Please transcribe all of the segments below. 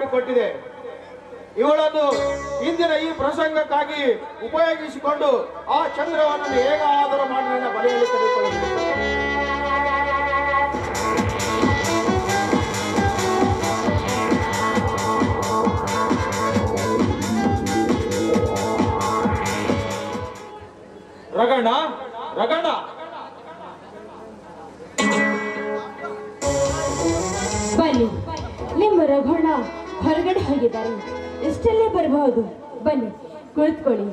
ಮಾಡಿಕೊಟ್ಟಿದೆ. ಇವಳನ್ನು ಇಂದಿನ ಈ ಪ್ರಸಂಗಕ್ಕಾಗಿ ಉಪಯೋಗಿಸಿಕೊಂಡು ಆ ಚಂದ್ರವನ್ನು ಹೇಗಾದರೂ ಮಾಡಿ ನನ್ನ ಬಲೆಯಲ್ಲಿ ತೆಗೆದುಕೊಳ್ಳಬೇಕು. ರಗಣ ರಗಣ ಬನ್ನಿ, ನಿಮ್ಮ ರಘುಣ ಹೊರಗಡೆ ಹೋಗಿದ್ದಾರೆ. ಇಷ್ಟಲ್ಲೇ ಬರಬಹುದು. ಬನ್ನಿ, ಕುಳಿತುಕೊಳ್ಳಿ.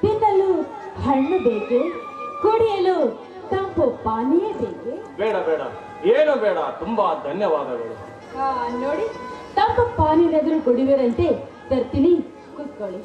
ತಿನ್ನಲು ಹಣ್ಣು ಬೇಕೆ? ಕುಡಿಯಲು ತಂಪು ಪಾನೀಯ ಬೇಕೆ? ಬೇಡ ಬೇಡ, ಏನು ಬೇಡ, ತುಂಬಾ ಧನ್ಯವಾದಗಳು. ನೋಡಿ, ತಂಪು ಪಾನೀಯನಾದರೂ ಕುಡಿದಿರಂತೆ ತರ್ತೀನಿ, ಕೂತ್ಕೊಳ್ಳಿ.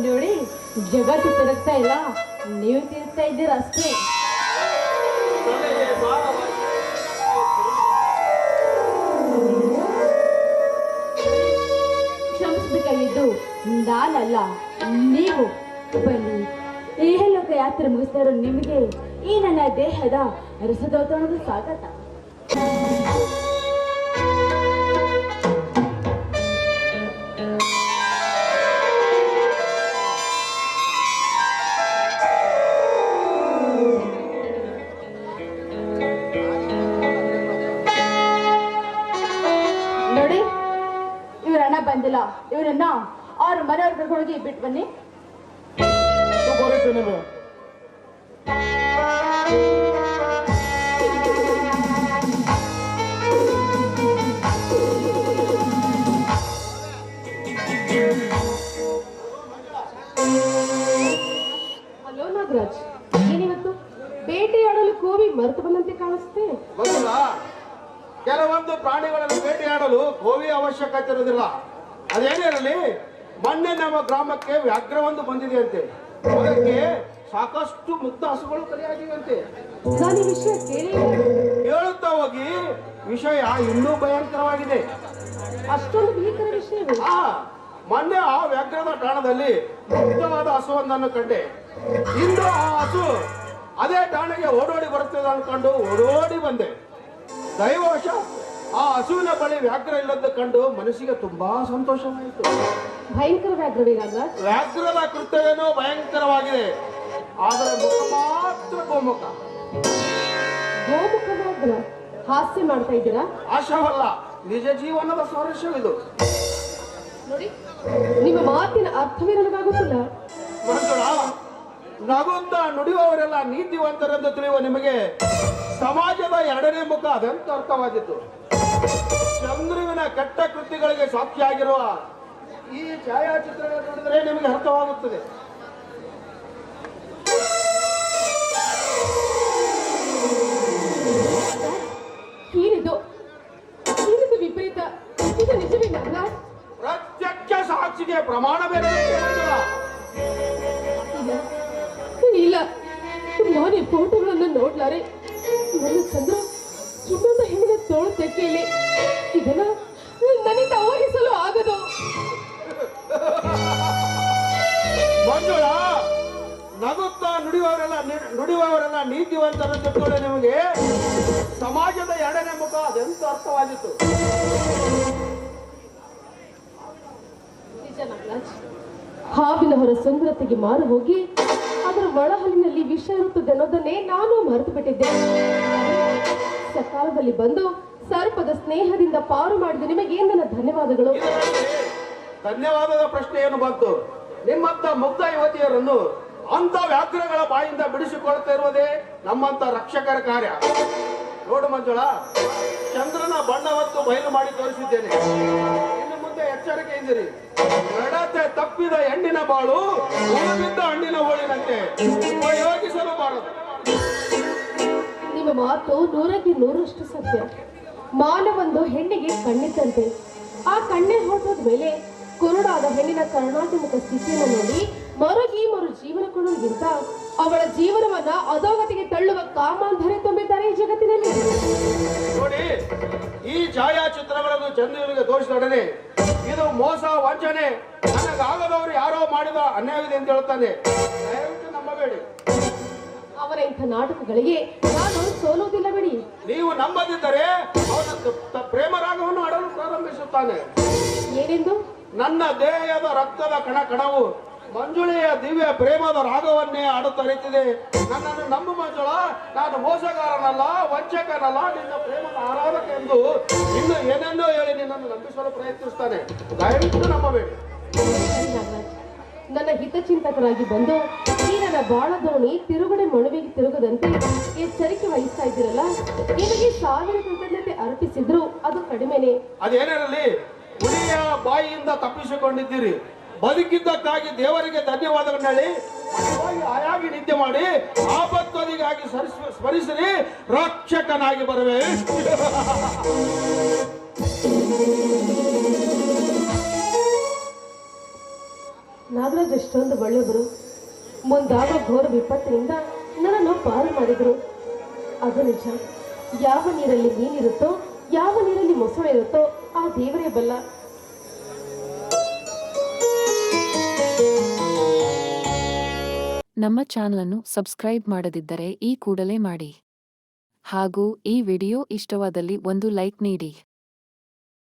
ನೋಡಿ, ಜಗತ್ತು ತಿರುಗ್ತಾ ಇಲ್ಲ, ನೀವು ತಿರುಗ್ತಾ ಇದ್ದೀರಾ ಅಷ್ಟೇ. ಕ್ಷಮಿಸಬೇಕಾಗಿದ್ದು ನಾನಲ್ಲ, ನೀವು. ಬನ್ನಿ, ಇಹಲೋಕ ಯಾತ್ರೆ ಮುಗಿಸ್ತಾ ಇರೋ ನಿಮಗೆ ಈ ನನ್ನ ದೇಹದ ರಸದೌತಣದ ಸ್ವಾಗತ. ನೋಡಿ, ಇವರಣ್ಣ ಬಂದಿಲ್ಲ. ಇವರನ್ನ ಅವ್ರ ಮನೆಯವ್ರ ಕರ್ಕೊಂಡೋಗಿ ಬಿಟ್ಟು ಬನ್ನಿ. ಹಲೋ ನಾಗರಾಜ್, ಏನಿವತ್ತು ಬೇಟೆಯಾಡಲು ಕೋವಿ ಮರೆತು ಬಂದಂತೆ ಕಾಣಿಸುತ್ತೆ. ಕೆಲವೊಂದು ಪ್ರಾಣಿಗಳನ್ನು ಬೇಟೆಯಾಡಲು ಕೋವಿ ಅವಶ್ಯಕತೆ ಇರುವುದಿಲ್ಲ. ಅದೇನೇ ಇರಲಿ, ಮೊನ್ನೆ ನಮ್ಮ ಗ್ರಾಮಕ್ಕೆ ವ್ಯಾಘ್ರವೊಂದು ಬಂದಿದೆಯಂತೆ. ಅದಕ್ಕೆ ಸಾಕಷ್ಟು ಮುಗ್ಧ ಹಸುಗಳು ಕಲಿಯಾಗಿವೆಯಂತೆ. ನಾನು ಈ ವಿಷಯ ಕೇಳಿ ಹೇಳುತ್ತಾ ಹೋಗಿ ವಿಷಯ ಇನ್ನೂ ಭಯಂಕರವಾಗಿದೆ. ಅಷ್ಟೊಂದು ಭೀಕರ ವಿಷಯವೇ? ಮೊನ್ನೆ ಆ ವ್ಯಾಘ್ರದ ಠಾಣದಲ್ಲಿ ಮುಗ್ಧವಾದ ಹಸುವೊಂದನ್ನು ಕಂಡೆ. ಇಂದು ಆ ಹಸು ಅದೇ ಠಾಣೆಗೆ ಓಡೋಡಿ ಬರುತ್ತದೆ ಅನ್ಕೊಂಡು ಓಡೋಡಿ ಬಂದೆ. ದೈವವಶ ಆ ಹಸುವಿನ ಬಳಿ ವ್ಯಾಘ್ರ ಇಲ್ಲದ್ದು ಕಂಡು ಮನಸ್ಸಿಗೆ ತುಂಬಾ ಸಂತೋಷವಾಯಿತು. ಭಯಂಕರ ವ್ಯಾಘ್ರವೇಗಾಗ? ವ್ಯಾಘ್ರದ ಕೃತ್ಯವೇನೋ ಭಯಂಕರವಾಗಿದೆ, ಆದರೆ ಮುಖ ಮಾತ್ರ ಗೋಮುಖ. ಗೋಮುಖ ವ್ಯಾಘ್ರ? ಹಾಸ್ಯ ಮಾಡ್ತಾ ಇದ್ದೀರಾ? ಆಶವಲ್ಲ, ನಿಜ ಜೀವನದ ಸ್ವಾರಸ್ಯವಿದು. ನೋಡಿ, ನಿಮ್ಮ ಮಾತಿನ ಅರ್ಥವೇ ನನಗಾಗುತ್ತಿಲ್ಲ. ಮಂಜುಳಾ, ನಗುತ್ತಾ ನುಡಿಯುವವರೆಲ್ಲ ನೀತಿವಂತರೆಂದು ತಿಳಿಯುವ ನಿಮಗೆ ಸಮಾಜದ ಎರಡನೇ ಮುಖ ಅದೆಂತ ಅರ್ಥವಾದಿತ್ತು. ಚಂದ್ರುವಿನ ಕೆಟ್ಟ ಕೃತ್ಯಗಳಿಗೆ ಸಾಕ್ಷಿಯಾಗಿರುವ ಈ ಛಾಯಾಚಿತ್ರಗಳು ನೋಡಿದರೆ ನಿಮಗೆ ಅರ್ಥವಾಗುತ್ತದೆ. ಏನಿದು ವಿಪರೀತ? ಇದು ನಿಜವೇನಲ್ಲ? ಪ್ರತ್ಯಕ್ಷ ಸಾಕ್ಷಿಗೆ ಪ್ರಮಾಣ ಬೇರೆ ಇಲ್ಲ. ನಾನು ಈ ಫೋಟೋಗಳನ್ನು ನೋಡ್ಲಾರೆ. ನನ್ನ ಚಂದ್ರ ಇನ್ನೊಂದು ಹೆಣ್ಣಿನ ತೋಳು ತೆಕ್ಕೆಯಲ್ಲಿ. ಇದನ್ನ ನನ್ನಿಂದ ಊಹಿಸಲು ಆಗದು. ಮಂಜುಳಾ, ನಗುತ್ತಾ ನುಡಿಯುವವರೆಲ್ಲ ನೀತಿವಂತರೆಂದು ಕೂಡ ನಿಮಗೆ ಸಮಾಜದ ಎರಡನೇ ಮುಖ ಅದೆಂತ ಅರ್ಥವಾಯಿತು. ನಿಜ ನಾಗರಾಜ್, ಹಾವಿನ ಹೊರ ಸುಂದರತೆಗೆ ಮಾರು ಹೋಗಿ ಅದರ ಒಳಹಲಿನಲ್ಲಿ ವಿಷ ಇರುತ್ತದೆ ಅನ್ನೋದನ್ನೇ ನಾನು ಮರೆತು ಬಿಟ್ಟಿದ್ದೆ. ಸಕಾಲದಲ್ಲಿ ಬಂದು ಸರ್ಪದ ಸ್ನೇಹದಿಂದ ಪಾರು ಮಾಡಿದ ನಿಮಗೆ ನನ್ನ ಧನ್ಯವಾದಗಳು. ಧನ್ಯವಾದದ ಪ್ರಶ್ನೆ ಏನು ಬಂತು? ನಿಮ್ಮಂತ ಮುಗ್ಧ ಯುವತಿಯರನ್ನು ಅಂತ ವ್ಯಾಘ್ರಗಳ ಬಾಯಿಂದ ಬಿಡಿಸಿಕೊಳ್ತಾ ಇರುವುದೇ ನಮ್ಮಂತ ರಕ್ಷಕರ ಕಾರ್ಯ. ನೋಡು ಮಂಜುಳ, ಚಂದ್ರನ ಬಣ್ಣವತ್ತು ಬಯಲು ಮಾಡಿ ತೋರಿಸಿದ್ದೇನೆ. ಇನ್ನು ಮುಂದೆ ಎಚ್ಚರಿಕೆ ಇದ್ದೀರಿ. ನಡತೆ ತಪ್ಪಿದ ಹೆಣ್ಣಿನ ಬಾಳು ಉಳಿದಿದ್ದ ಹಣ್ಣಿನ ಹೋಳಿನಂತೆ ಉಪಯೋಗಿಸಲಬಾರದು. ನಿಮ್ಮ ಮಾತು 100% ಸತ್ಯ. ಮಾನವೊಂದು ಹೆಣ್ಣಿಗೆ ಕಣ್ಣಿದ್ದಂತೆ. ಆ ಕಣ್ಣೆ ಹೊರಟೋದ ಮೇಲೆ ಕುರುಡಾದ ಹೆಣ್ಣಿನ ಕರುಣಾತ್ಮಕ ಸ್ಥಿತಿಯನ್ನು ನೋಡಿ ಮರು ಜೀವನ ಕೊಡುವುದಕ್ಕಿಂತ ಅವಳ ಜೀವನವನ್ನ ಅಧೋಗತಿಗೆ ತಳ್ಳುವ ಕಾಮಾಂಧರೆ ತುಂಬಿದ್ದಾರೆ ಈ ಜಗತ್ತಿನಲ್ಲಿ. ನೋಡಿ, ಈ ಛಾಯಾಚಿತ್ರಗಳನ್ನು ಚಂದ್ರನಿಗೆ ತೋರಿಸಿದೊಡನೆ ಇದು ಮೋಸ ವಂಚನೆ, ನನಗಾಗದವರು ಯಾರೋ ಮಾಡಿದ ಅನ್ಯಾಯವಿದೆ ಅಂತ ಹೇಳ್ತಾನೆ. ದಯವಿಟ್ಟು ನಂಬಬೇಡಿ. ಅವರ ಇಂಥ ನಾಟಕಗಳಿಗೆ ನಾನು ಸೋಲುವುದಿಲ್ಲ ಬಿಡಿ. ನೀವು ನಂಬದಿದ್ದರೆ ಅವನ ಪ್ರೇಮರಾಗವನ್ನು ಆಡಲು ಪ್ರಾರಂಭಿಸುತ್ತಾನೆ. ಏನೆಂದು? ನನ್ನ ದೇಹದ ರಕ್ತದ ಕಣ ಕಣವು ಮಂಜುಳೆಯ ದಿವ್ಯ ಪ್ರೇಮದ ರಾಗವನ್ನೇ ಆಡುತ್ತಲಿದೆ. ನನ್ನನ್ನು ನಂಬು ಮಂಜುಳ, ನಾನು ಮೋಸಗಾರನಲ್ಲ, ವಂಚಕನಲ್ಲ, ನಿನ್ನ ಪ್ರೇಮದ ಆರಾಧಕ ಎಂದು ಇನ್ನು ಏನೆಂದೋ ಹೇಳಿ ನಿನ್ನನ್ನು ನಂಬಿಸಲು ಪ್ರಯತ್ನಿಸ್ತಾನೆ. ದಯವಿಟ್ಟು ನಂಬಬೇಡಿ. ನನ್ನ ಹಿತಚಿಂತಕರಾಗಿ ಬಂದು ಈ ನನ್ನ ಬಾಳ ದೋಣಿ ತಿರುಗಡೆ ಮಣುವಿಗೆ ತಿರುಗದಂತೆ ಎಚ್ಚರಿಕೆ ವಹಿಸ್ತಾ ಇದ್ದೀರಲ್ಲ, ನಿಮಗೆ 1000 ಕೃತಜ್ಞತೆ ಅರ್ಪಿಸಿದ್ರು ಅದು ಕಡಿಮೆನೆ. ಅದೇನಿರಲಿ, ಹುಲಿಯ ಬಾಯಿಯಿಂದ ತಪ್ಪಿಸಿಕೊಂಡಿದ್ದೀರಿ. ಬದುಕಿದ್ದಕ್ಕಾಗಿ ದೇವರಿಗೆ ಧನ್ಯವಾದಗಳನ್ನ ಹೇಳಿ ಆಯಾಗಿ ನಿದ್ದೆ ಮಾಡಿ ಆಪತ್ತೊಂದಿಗಾಗಿ ಸ್ಮರಿಸಿರಿ, ರಕ್ಷಕನಾಗಿ ಬರುವೆ. ನಾಗರಾಜ್ ಎಷ್ಟೊಂದು ಒಳ್ಳೆಯವರು. ಮುಂದಾದ ಘೋರ ವಿಪತ್ತಿನಿಂದ ನನ್ನನ್ನು ಪಾರು ಮಾಡಿದರು. ಅದು ನಿಜ. ಯಾವ ನೀರಲ್ಲಿ ಮೀನಿರುತ್ತೋ, ಯಾವ ನೀರಲ್ಲಿ ಮೊಸಳೆ ಇರುತ್ತೋ ಆ ದೇವರೇ ಬಲ್ಲ. ನಮ್ಮ ಚಾನಲ್ ಅನ್ನು ಸಬ್ಸ್ಕ್ರೈಬ್ ಮಾಡದಿದ್ದರೆ ಈ ಕೂಡಲೇ ಮಾಡಿ. ಹಾಗೂ ಈ ವಿಡಿಯೋ ಇಷ್ಟವಾದಲ್ಲಿ ಒಂದು ಲೈಕ್ ನೀಡಿ.